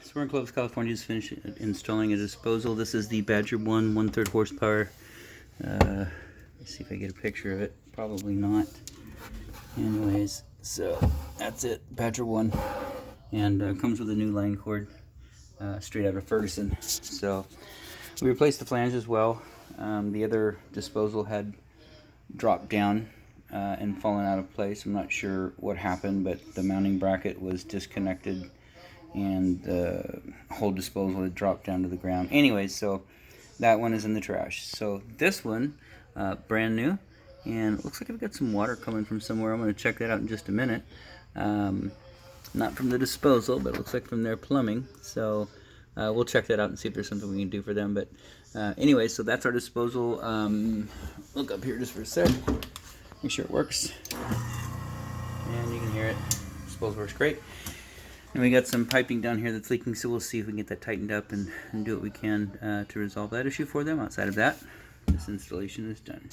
So we're in Clovis, California, just finished installing a disposal. This is the Badger 1 1/3 horsepower. Let's see if I get a picture of it. Probably not. Anyways, so that's it, Badger 1. And comes with a new line cord straight out of Ferguson. So we replaced the flange as well. The other disposal had dropped down and fallen out of place. I'm not sure what happened, but the mounting bracket was disconnected and the whole disposal had dropped down to the ground. Anyways, so that one is in the trash. So this one, brand new, and it looks like I've got some water coming from somewhere. I'm going to check that out in just a minute. Not from the disposal, but it looks like from their plumbing. So we'll check that out and see if there's something we can do for them. But anyway, so that's our disposal. Look up here just for a sec. Make sure it works. And you can hear it. Disposal works great. And we got some piping down here that's leaking, so we'll see if we can get that tightened up and do what we can to resolve that issue for them. Outside of that, this installation is done.